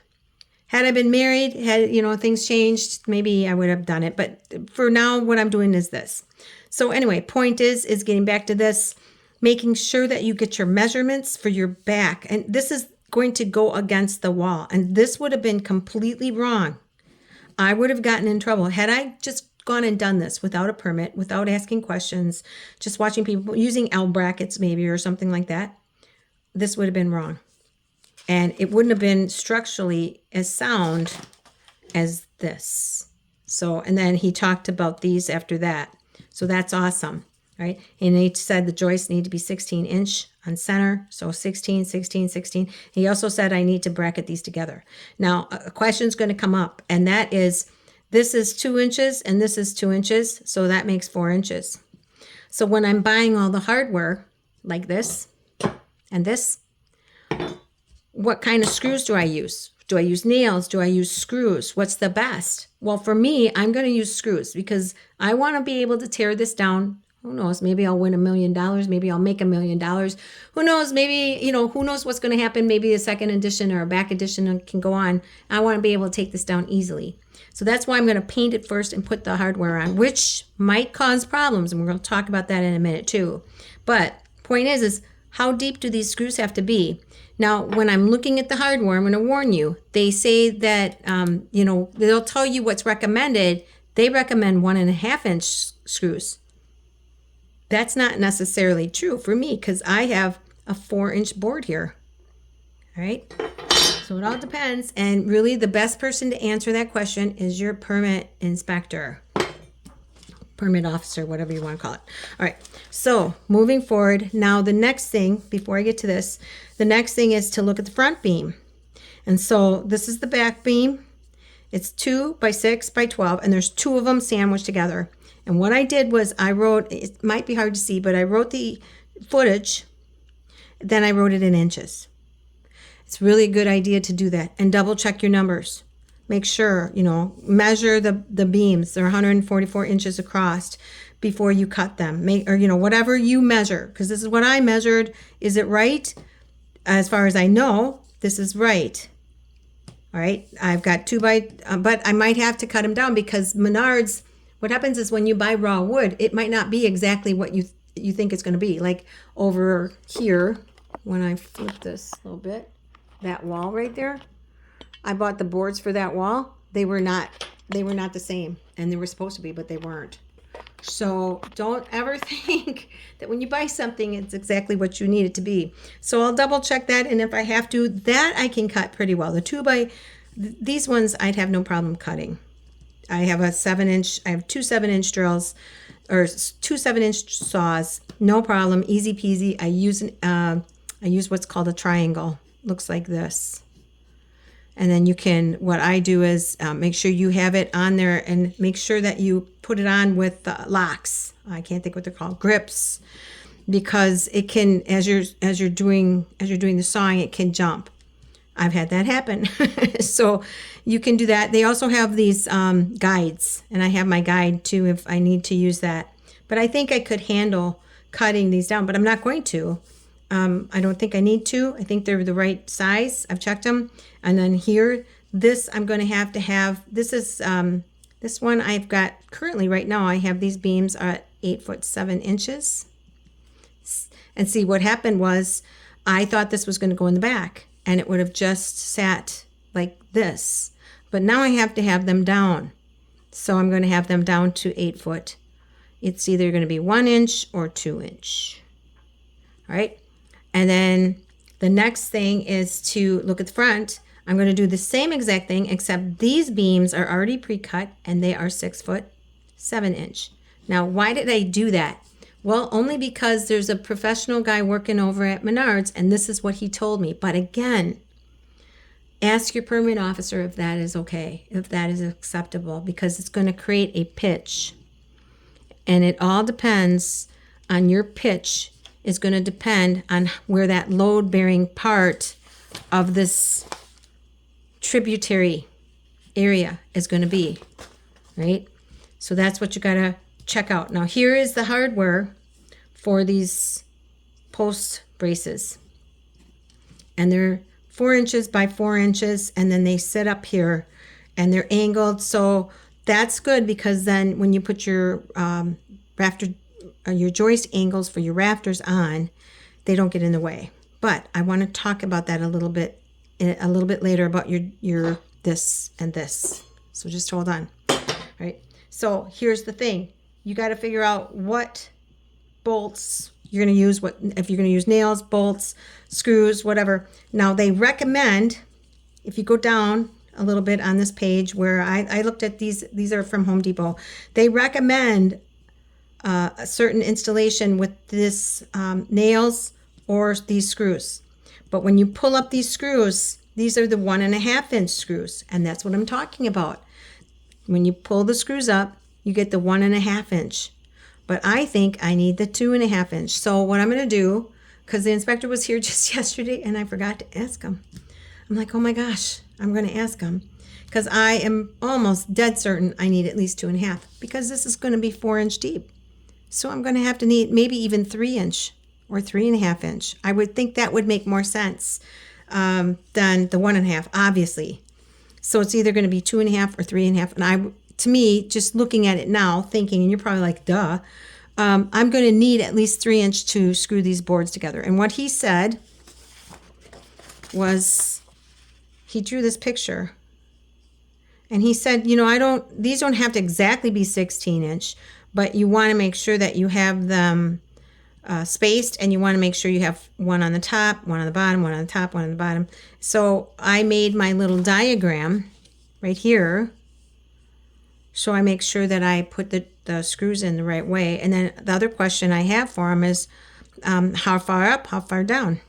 Had I been married, had, things changed, maybe I would have done it. But for now, what I'm doing is this. So anyway, point is getting back to this, making sure that you get your measurements for your back. And this is going to go against the wall. And this would have been completely wrong. I would have gotten in trouble. Had I just gone and done this without a permit, without asking questions, just watching people using L brackets maybe or something like that, this would have been wrong. And it wouldn't have been structurally as sound as this. So, and then he talked about these after that. So that's awesome, right? And he said the joists need to be 16-inch on center. So 16, 16, 16. He also said I need to bracket these together. Now, a question's going to come up, and that is, this is 2 inches and this is 2 inches. So that makes 4 inches. So when I'm buying all the hardware like this and this, what kind of screws do I use? Do I use nails? Do I use screws? What's the best? Well, for me, I'm going to use screws because I want to be able to tear this down. Who knows? Maybe I'll win $1 million. Maybe I'll make $1 million. Who knows? Maybe, who knows what's going to happen? Maybe a second edition or a back edition can go on. I want to be able to take this down easily. So that's why I'm going to paint it first and put the hardware on, which might cause problems. And we're going to talk about that in a minute too. But point is how deep do these screws have to be? Now, when I'm looking at the hardware, I'm going to warn you. They say that, they'll tell you what's recommended. They recommend 1.5-inch screws. That's not necessarily true for me because I have a 4-inch board here. All right. So it all depends. And really the best person to answer that question is your permit inspector, permit officer, whatever you want to call it. All right. So moving forward, now the next thing, before I get to this, the next thing is to look at the front beam. And so this is the back beam. It's 2 by 6 by 12, and there's 2 of them sandwiched together. And what I did was I wrote, it might be hard to see, but I wrote the footage, then I wrote it in inches. It's really a good idea to do that and double check your numbers. Make sure, measure the beams. They're 144 inches across before you cut them. Whatever you measure, because this is what I measured. Is it right? As far as I know, this is right. All right. I've got 2 by, but I might have to cut them down because Menards, what happens is when you buy raw wood, it might not be exactly what you think it's going to be. Like over here, when I flip this a little bit, that wall right there, I bought the boards for that wall. They were not the same, and they were supposed to be, but they weren't. So don't ever think that when you buy something, it's exactly what you need it to be. So I'll double check that, and if I have to, that I can cut pretty well. The 2 by, these ones I'd have no problem cutting. I have a 7-inch, I have 2 7-inch drills, or 2 7-inch saws, no problem, easy peasy. I use what's called a triangle. Looks like this. And then what I do is make sure you have it on there and make sure that you put it on with locks. I can't think what they're called, grips, because it can, as you're doing the sawing, it can jump. I've had that happen. So you can do that. They also have these guides, and I have my guide too if I need to use that. But I think I could handle cutting these down, but I'm not going to. I don't think I need to. I think they're the right size. I've checked them. And then here, this I'm going to have, this is, this one I've got currently right now, I have these beams at 8 foot 7 inches. And see what happened was I thought this was going to go in the back and it would have just sat like this. But now I have to have them down. So I'm going to have them down to 8 foot. It's either going to be 1 inch or 2 inch. All right. And then the next thing is to look at the front. I'm going to do the same exact thing, except these beams are already pre-cut and they are 6 foot 7 inch. Now, why did I do that? Well, only because there's a professional guy working over at Menards, and this is what he told me. But again, ask your permit officer if that is okay, if that is acceptable, because it's going to create a pitch. And it all depends on your pitch, is going to depend on where that load-bearing part of this tributary area is going to be, right? So that's what you got to check out. Now here is the hardware for these post braces, and they're 4 inches by 4 inches, and then they sit up here and they're angled. So that's good, because then when you put your rafter, your joist angles for your rafters on, they don't get in the way. But I want to talk about that a little bit later, about your this and this. So just hold on. All right. So here's the thing. You got to figure out what bolts you're going to use, if you're going to use nails, bolts, screws, whatever. Now they recommend, if you go down a little bit on this page where I looked at these are from Home Depot. They recommend a certain installation with this nails or these screws. But when you pull up these screws, these are the 1.5 inch screws, and that's what I'm talking about. When you pull the screws up, you get the 1.5 inch. But I think I need the 2.5 inch. So what I'm going to do, because the inspector was here just yesterday and I forgot to ask him. I'm like, oh my gosh, I'm going to ask him, because I am almost dead certain I need at least 2.5, because this is going to be 4 inch deep. So I'm going to have to need maybe even 3 inch or 3.5 inch. I would think that would make more sense than the 1.5, obviously. So it's either going to be 2.5 or 3.5. And to me, just looking at it now, thinking, and you're probably like, duh, I'm going to need at least 3 inch to screw these boards together. And what he said was, he drew this picture, and he said, you know, these don't have to exactly be 16 inch, but you want to make sure that you have them spaced, and you want to make sure you have one on the top, one on the bottom, one on the top, one on the bottom. So I made my little diagram right here, so I make sure that I put the screws in the right way. And then the other question I have for him is, how far up, how far down?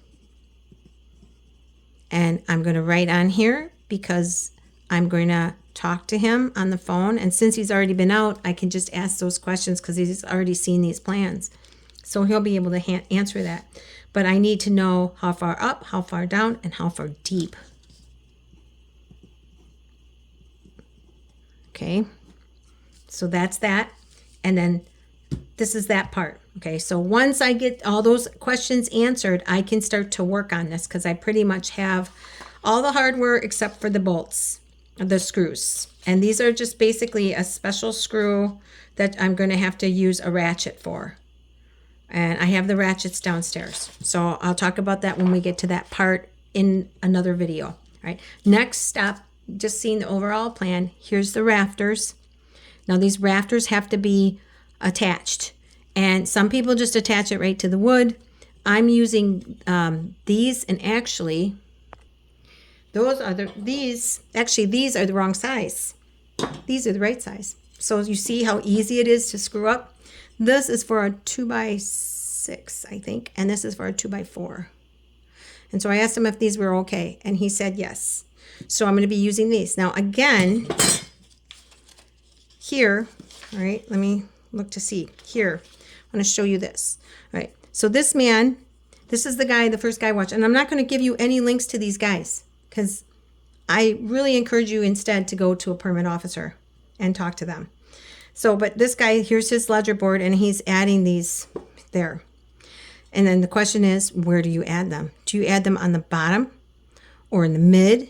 And I'm going to write on here, because I'm going to talk to him on the phone. And since he's already been out, I can just ask those questions, because he's already seen these plans. So he'll be able to answer that. But I need to know how far up, how far down, and how far deep. Okay. So that's that. And then this is that part. Okay. So once I get all those questions answered, I can start to work on this, because I pretty much have all the hardware except for the bolts, the screws. And these are just basically a special screw that I'm going to have to use a ratchet for. And I have the ratchets downstairs. So I'll talk about that when we get to that part in another video. All right. Next step, just seeing the overall plan. Here's the rafters. Now these rafters have to be attached, and some people just attach it right to the wood. I'm using these, and actually these are the wrong size. These are the right size. So you see how easy it is to screw up. This is for a 2x6, I think, and this is for a 2x4. And so I asked him if these were okay, and he said yes. So I'm going to be using these. Now again, here, all right, let me look to see. Here, I want to show you this. All right, so this man, this is the first guy watch, and I'm not going to give you any links to these guys, because I really encourage you instead to go to a permit officer and talk to them. So, but this guy, here's his ledger board, and he's adding these there. And then the question is, where do you add them? Do you add them on the bottom or in the mid?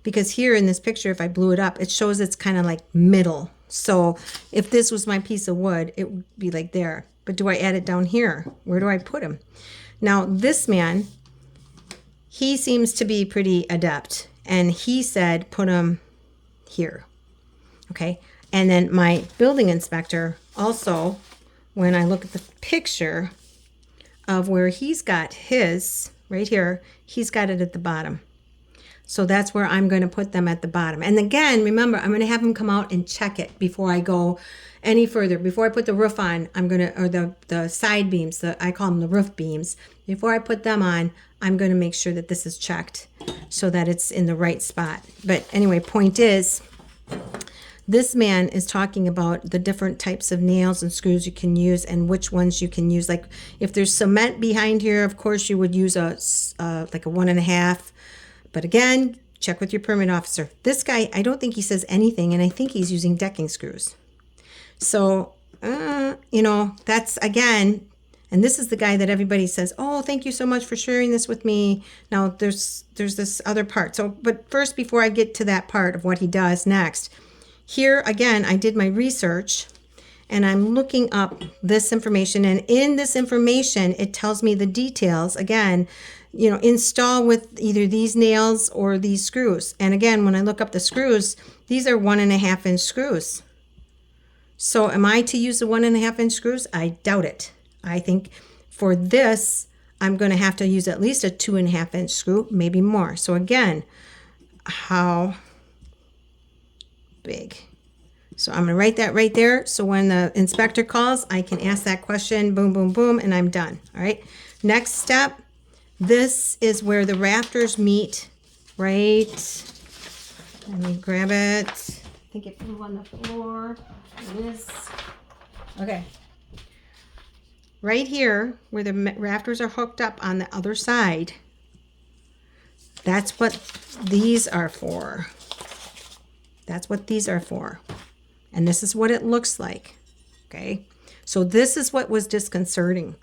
Because here in this picture, if I blew it up, it shows it's kind of like middle. So if this was my piece of wood, it would be like there. But do I add it down here? Where do I put him? Now this man, he seems to be pretty adept, and he said put him here. Okay. And then my building inspector also, when I look at the picture of where he's got his right here, he's got it at the bottom. So that's where I'm going to put them at the bottom. And again, remember, I'm going to have them come out and check it before I go any further. Before I put the roof on, I'm going to, or the side beams, I call them the roof beams. Before I put them on, I'm going to make sure that this is checked so that it's in the right spot. But anyway, point is, this man is talking about the different types of nails and screws you can use and which ones you can use. Like if there's cement behind here, of course you would use like a 1.5. But again, check with your permit officer. This guy, I don't think he says anything, and I think he's using decking screws. So, you know, that's again, and this is the guy that everybody says, oh, thank you so much for sharing this with me. Now there's this other part. So, but first, before I get to that part of what he does next, here again, I did my research and I'm looking up this information, and in this information, it tells me the details. Again, you know, install with either these nails or these screws. And again, when I look up the screws, these are 1.5 inch screws. So am I to use the 1.5 inch screws? I doubt it. I think for this, I'm going to have to use at least a 2.5 inch screw, maybe more. So again, how big? So I'm going to write that right there. So when the inspector calls, I can ask that question, boom, boom, boom, and I'm done. All right. Next step. This is where the rafters meet, right? Let me grab it. I think it flew on the floor. It is. Okay. Right here, where the rafters are hooked up on the other side, that's what these are for. That's what these are for. And this is what it looks like, okay? So this is what was disconcerting.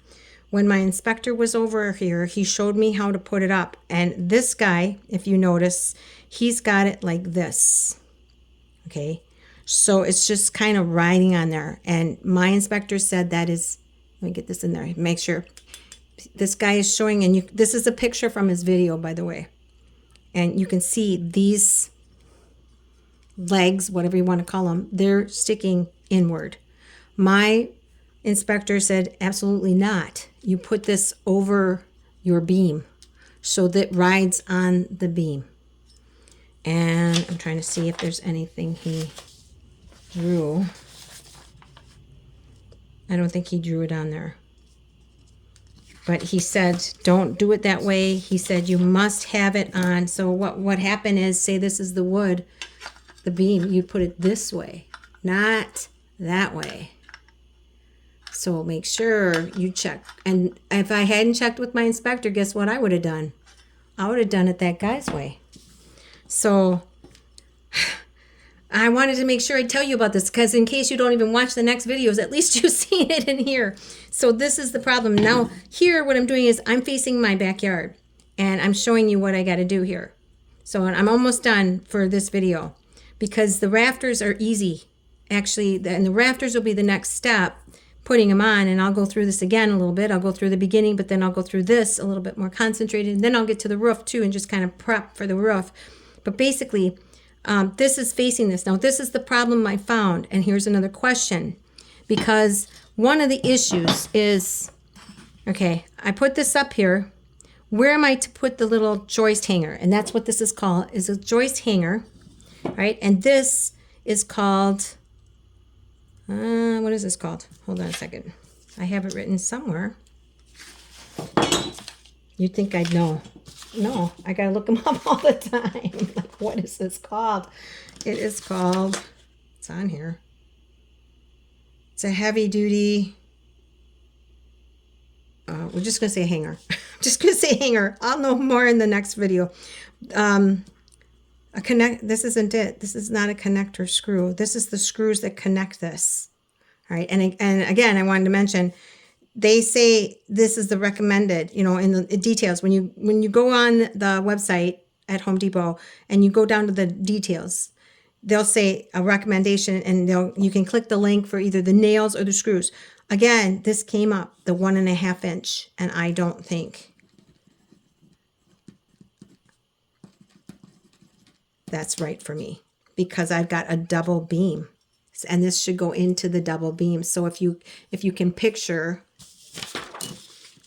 When my inspector was over here, he showed me how to put it up. And this guy, if you notice, he's got it like this, okay? So it's just kind of riding on there. And my inspector said that is, let me get this in there, make sure. This guy is showing, and this is a picture from his video, by the way. And you can see these legs, whatever you want to call them, they're sticking inward. My inspector said, absolutely not. You put this over your beam so that rides on the beam. And I'm trying to see if there's anything he drew. I don't think he drew it on there. But he said, don't do it that way. He said, you must have it on. So what happened is, say this is the wood, the beam, you'd put it this way, not that way. So make sure you check. And if I hadn't checked with my inspector, guess what I would have done? I would have done it that guy's way. So I wanted to make sure I tell you about this, because in case you don't even watch the next videos, at least you've seen it in here. So this is the problem. Now here, what I'm doing is I'm facing my backyard and I'm showing you what I got to do here. So I'm almost done for this video, because the rafters are easy. Actually, and the rafters will be the next step, putting them on, and I'll go through this again a little bit. I'll go through the beginning, but then I'll go through this a little bit more concentrated, and then I'll get to the roof too and just kind of prep for the roof. But basically, this is facing this. Now, this is the problem I found, and here's another question, because one of the issues is, okay, I put this up here. Where am I to put the little joist hanger? And that's what this is called, is a joist hanger, right? And this is called, what is this called? Hold on a second. I have it written somewhere. You'd think I'd know. No, I gotta look them up all the time. Like, what is this called? It is called, it's on here. It's a heavy duty, we're just gonna say hanger. I'm just gonna say hanger. I'll know more in the next video. This isn't it. This is not a connector screw. This is the screws that connect this. All right. And again, I wanted to mention, they say this is the recommended, you know, in the details. When you go on the website at Home Depot and you go down to the details, they'll say a recommendation, and you can click the link for either the nails or the screws. Again, this came up, the 1.5 inch, and I don't think that's right for me, because I've got a double beam, and this should go into the double beam. So if you can picture,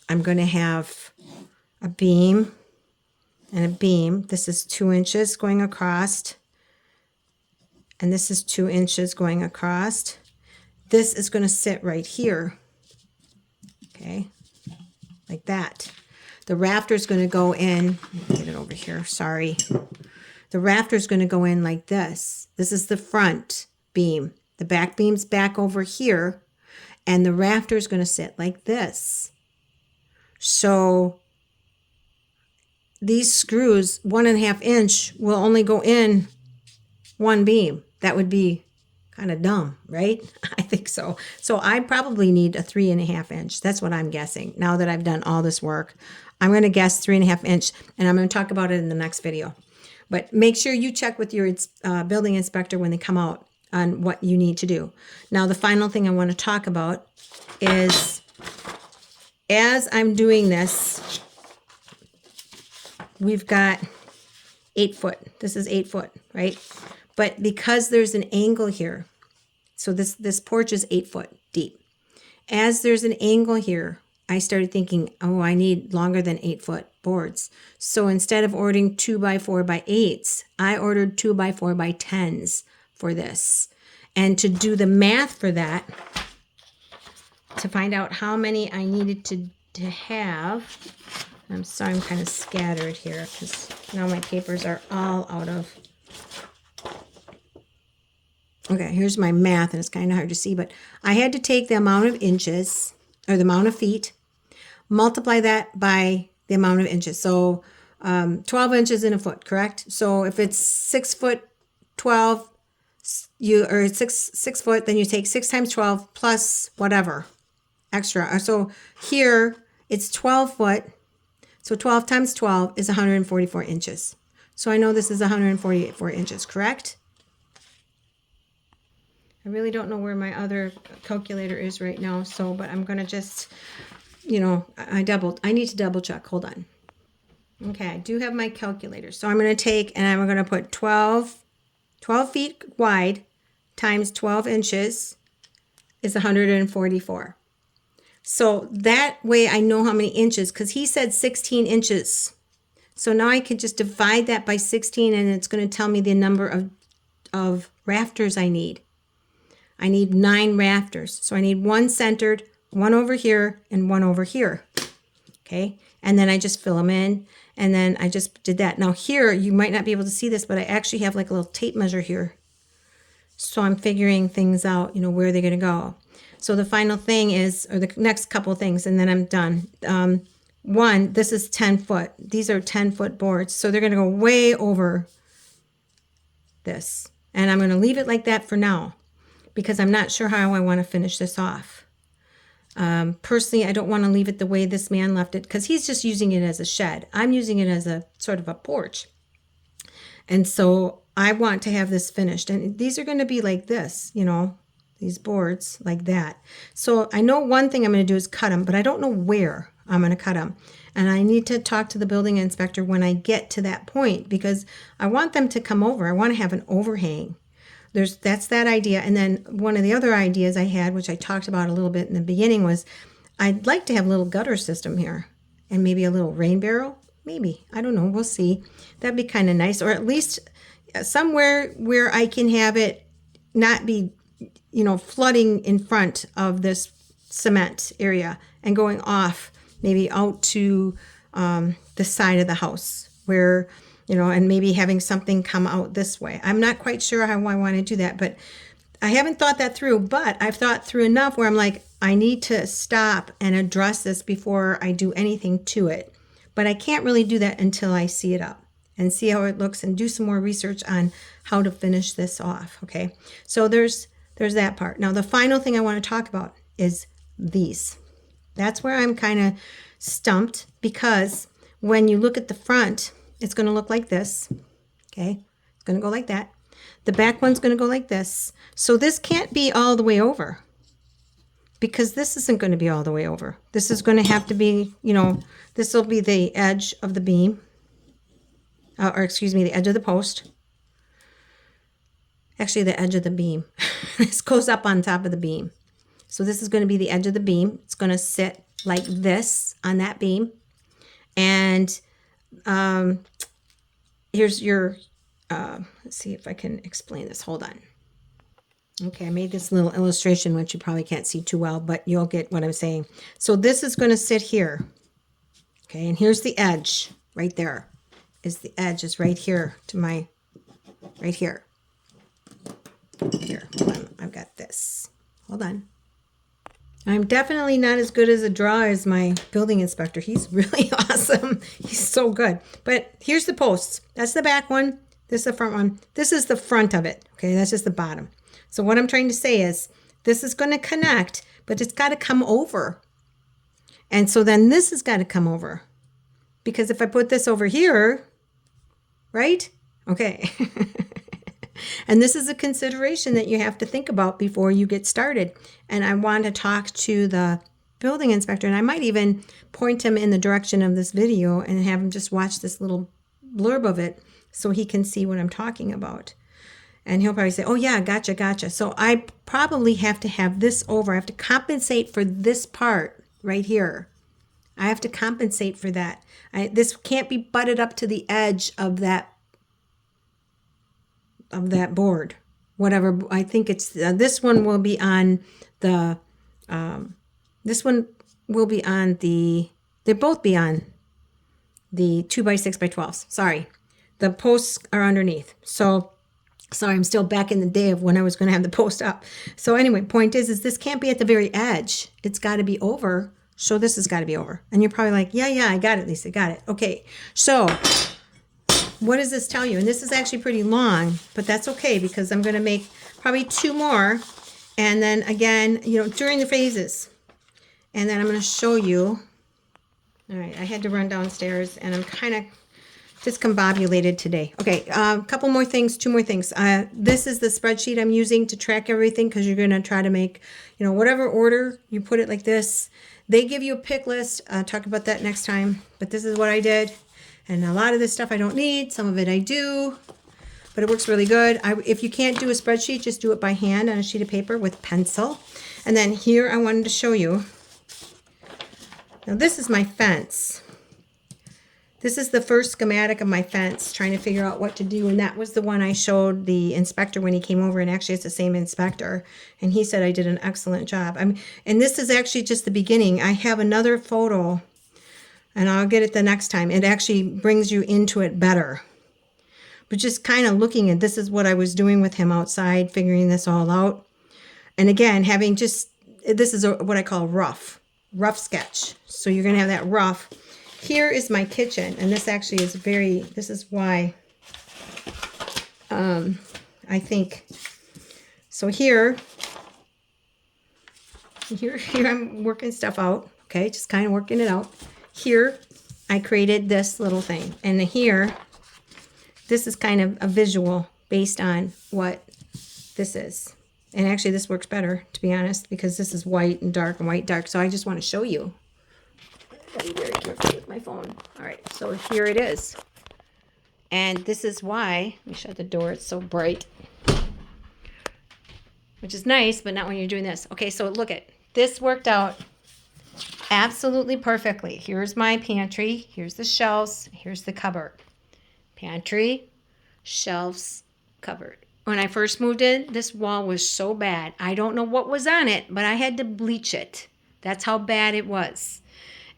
I'm going to have a beam and a beam. This is 2 inches going across, and this is 2 inches going across. This is going to sit right here, okay, like that. The rafter is going to go in, get it over here, sorry. The rafter is going to go in like this. This is the front beam. The back beam's back over here, and the rafter is going to sit like this. So these screws, 1.5 inch, will only go in one beam. That would be kind of dumb, right? I think so. So I probably need a 3.5 inch. That's what I'm guessing. Now that I've done all this work, I'm going to guess 3.5 inch, and I'm going to talk about it in the next video. But make sure you check with your building inspector when they come out on what you need to do. Now, the final thing I want to talk about is, as I'm doing this, we've got 8 foot. This is 8 foot, right? But because there's an angle here, so this porch is 8 foot deep. As there's an angle here, I started thinking, oh, I need longer than 8 foot boards. So instead of ordering 2x4 by 8s, I ordered 2x4 by 10s for this. And to do the math for that, to find out how many I needed to have, I'm sorry, I'm kind of scattered here because now my papers are all out of. Okay, here's my math, and it's kind of hard to see, but I had to take the amount of inches, or the amount of feet, multiply that by the amount of inches. So 12 inches in a foot, correct? So if it's 6 foot 12, or 6 foot, then you take 6 times 12 plus whatever extra. So here it's 12 foot. So 12 times 12 is 144 inches. So I know this is 144 inches, correct? I really don't know where my other calculator is right now, but I'm going to just, I need to double check. Hold on. Okay, I do have my calculator. So I'm going to take, and I'm going to put 12 feet wide times 12 inches is 144. So that way I know how many inches, because he said 16 inches. So now I could just divide that by 16, and it's going to tell me the number of rafters I need. I need 9 rafters. So I need 1 centered, 1 over here, and 1 over here. Okay, and then I just fill them in, and then I just did that. Now here, you might not be able to see this, but I actually have like a little tape measure here. So I'm figuring things out, where they're going to go. So the final thing is, or the next couple things, and then I'm done. One, this is 10 foot. These are 10 foot boards. So they're going to go way over this. And I'm going to leave it like that for now, because I'm not sure how I want to finish this off. Personally, I don't want to leave it the way this man left it, because he's just using it as a shed. I'm using it as a sort of a porch. And so I want to have this finished. And these are going to be like this, these boards like that. So I know one thing I'm going to do is cut them, but I don't know where I'm going to cut them. And I need to talk to the building inspector when I get to that point, because I want them to come over. I want to have an overhang. That's that idea. And then one of the other ideas I had, which I talked about a little bit in the beginning, was I'd like to have a little gutter system here and maybe a little rain barrel. Maybe. I don't know. We'll see. That'd be kind of nice. Or at least somewhere where I can have it not be, flooding in front of this cement area and going off maybe out to the side of the house where, and maybe having something come out this way. I'm not quite sure how I want to do that, but I haven't thought that through, but I've thought through enough where I'm like, I need to stop and address this before I do anything to it. But I can't really do that until I see it up and see how it looks and do some more research on how to finish this off, okay? So there's that part. Now, the final thing I want to talk about is these. That's where I'm kind of stumped, because when you look at the front, it's going to look like this, okay? It's going to go like that. The back one's going to go like this. So this can't be all the way over, because this isn't going to be all the way over. This is going to have to be, this will be the edge of the beam, the edge of the post. Actually, the edge of the beam. This goes up on top of the beam. So this is going to be the edge of the beam. It's going to sit like this on that beam. And here's your, let's see if I can explain this. Hold on. Okay, I made this little illustration, which you probably can't see too well, but you'll get what I'm saying. So this is going to sit here. Okay, and here's the edge right there. The edge is right here to my, right here. Here, hold on. I've got this. Hold on. I'm definitely not as good as a drawer as my building inspector. He's really awesome. He's so good. But here's the posts. That's the back one. This is the front one. This is the front of it. Okay, that's just the bottom. So what I'm trying to say is this is going to connect, but it's got to come over. And so then this has got to come over. Because if I put this over here, right? Okay. And this is a consideration that you have to think about before you get started. And I want to talk to the building inspector, and I might even point him in the direction of this video and have him just watch this little blurb of it so he can see what I'm talking about. And he'll probably say, oh yeah, gotcha. So I probably have to have this over. I have to compensate for this part right here. I have to compensate for that. This can't be butted up to the edge of that board. Whatever, I think it's, this one will be on the, this one will be on the, they'll both be on the 2x6x12s. Sorry. The posts are underneath. So, sorry, I'm still back in the day of when I was going to have the post up. So anyway, point is this can't be at the very edge. It's got to be over. So this has got to be over. And you're probably like, yeah, I got it, Lisa, got it. Okay, so what does this tell you? And this is actually pretty long, but that's okay because I'm going to make probably 2 more. And then again, during the phases. And then I'm going to show you. All right, I had to run downstairs and I'm kind of discombobulated today. Okay, a couple more things, 2 more things. This is the spreadsheet I'm using to track everything because you're going to try to make, whatever order you put it like this. They give you a pick list. I'll talk about that next time. But this is what I did. And a lot of this stuff I don't need. Some of it I do. But it works really good. If you can't do a spreadsheet, just do it by hand on a sheet of paper with pencil. And then here I wanted to show you. Now this is my fence. This is the first schematic of my fence, trying to figure out what to do. And that was the one I showed the inspector when he came over. And actually, it's the same inspector. And he said I did an excellent job. And this is actually just the beginning. I have another photo, and I'll get it the next time. It actually brings you into it better. But just kind of looking at this is what I was doing with him outside, figuring this all out. And again, having just, this is what I call rough sketch. So you're going to have that rough. Here is my kitchen, and this actually is this is why I think, so here I'm working stuff out, okay, just kind of working it out. Here, I created this little thing, and here, this is kind of a visual based on what this is. And actually, this works better, to be honest, because this is white and dark and white, dark, so I just want to show you. Gotta be very careful with my phone. All right, so here it is. And this is why, let me shut the door, it's so bright. Which is nice, but not when you're doing this. Okay, so look at, this worked out absolutely perfectly. Here's my pantry, here's the shelves, here's the cupboard. Pantry, shelves, cupboard. When I first moved in, this wall was so bad. I don't know what was on it, but I had to bleach it. That's how bad it was.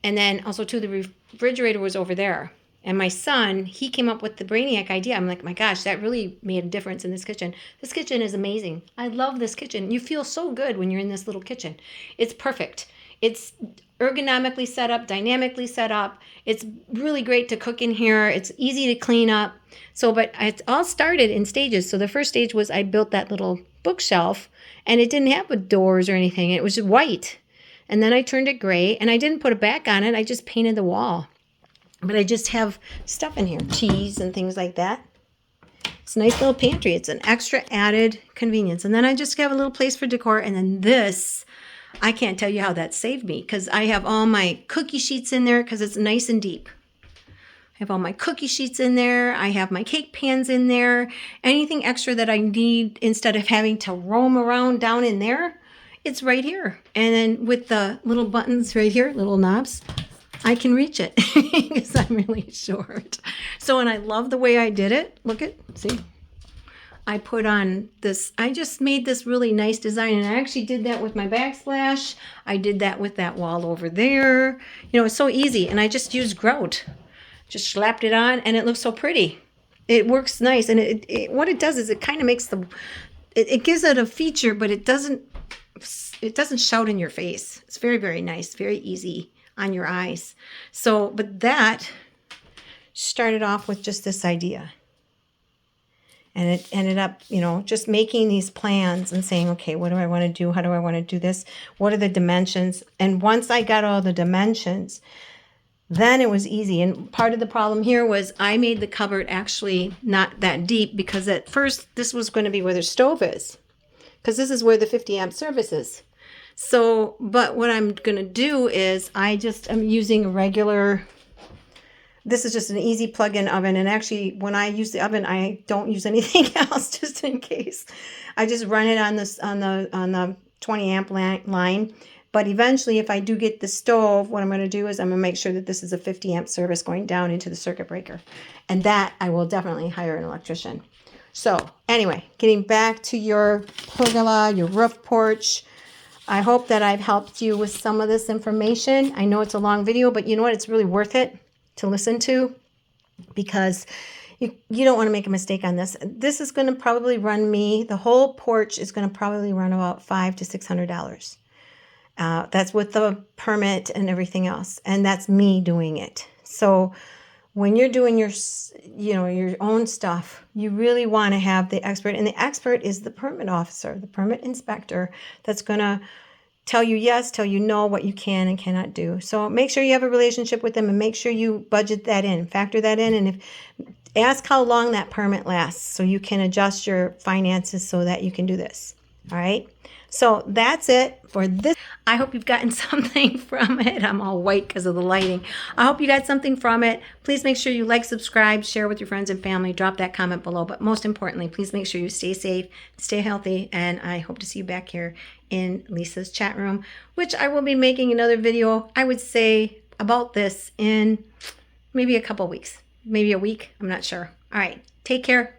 And then also too, the refrigerator was over there. And my son, he came up with the brainiac idea. I'm like, my gosh, that really made a difference in this kitchen. This kitchen is amazing. I love this kitchen. You feel so good when you're in this little kitchen. It's perfect. It's ergonomically set up, dynamically set up. It's really great to cook in here. It's easy to clean up. So, but it all started in stages. So the first stage was I built that little bookshelf, and it didn't have doors or anything. It was just white. And then I turned it gray, and I didn't put a back on it. I just painted the wall. But I just have stuff in here, cheese and things like that. It's a nice little pantry. It's an extra added convenience. And then I just have a little place for decor. And then this, I can't tell you how that saved me, because I have all my cookie sheets in there because it's nice and deep. I have all my cookie sheets in there. I have my cake pans in there. Anything extra that I need, instead of having to roam around down in there, it's right here. And then with the little buttons right here, little knobs, I can reach it because I'm really short. So, and I love the way I did it. Look at, see, I put on this, I just made this really nice design, and I actually did that with my backsplash. I did that with that wall over there. You know, it's so easy, and I just used grout. Just slapped it on, and it looks so pretty. It works nice, and what it does is it kind of makes it gives it a feature, but it doesn't shout in your face. It's very, very nice, very easy on your eyes. So, but that started off with just this idea. And it ended up, you know, just making these plans and saying, okay, what do I want to do? How do I want to do this? What are the dimensions? And once I got all the dimensions, then it was easy. And part of the problem here was I made the cupboard actually not that deep, because at first this was going to be where the stove is, because this is where the 50 amp service is. So, but what I'm going to do is I'm using a regular, this is just an easy plug-in oven. And actually, when I use the oven, I don't use anything else, just in case. I just run it on the 20 amp line. But eventually, if I do get the stove, what I'm going to do is I'm going to make sure that this is a 50 amp service going down into the circuit breaker. And that I will definitely hire an electrician. So anyway, getting back to your pergola, your roof porch, I hope that I've helped you with some of this information. I know it's a long video, but you know what? It's really worth it to listen to, because you don't want to make a mistake on this. This is going to probably run me, the whole porch is going to probably run about $500 to $600. That's with the permit and everything else. And that's me doing it. So when you're doing your own stuff, you really want to have the expert. And the expert is the permit officer, the permit inspector, that's going to tell you yes, tell you no, what you can and cannot do. So make sure you have a relationship with them, and make sure you budget that in, factor that in. And ask how long that permit lasts, so you can adjust your finances so that you can do this. All right. So that's it for this. I hope you've gotten something from it. I'm all white because of the lighting. I hope you got something from it. Please make sure you like, subscribe, share with your friends and family. Drop that comment below. But most importantly, please make sure you stay safe, stay healthy, and I hope to see you back here in Lisa's chat room, which I will be making another video, I would say, about this in maybe a couple weeks, maybe a week. I'm not sure. All right. Take care.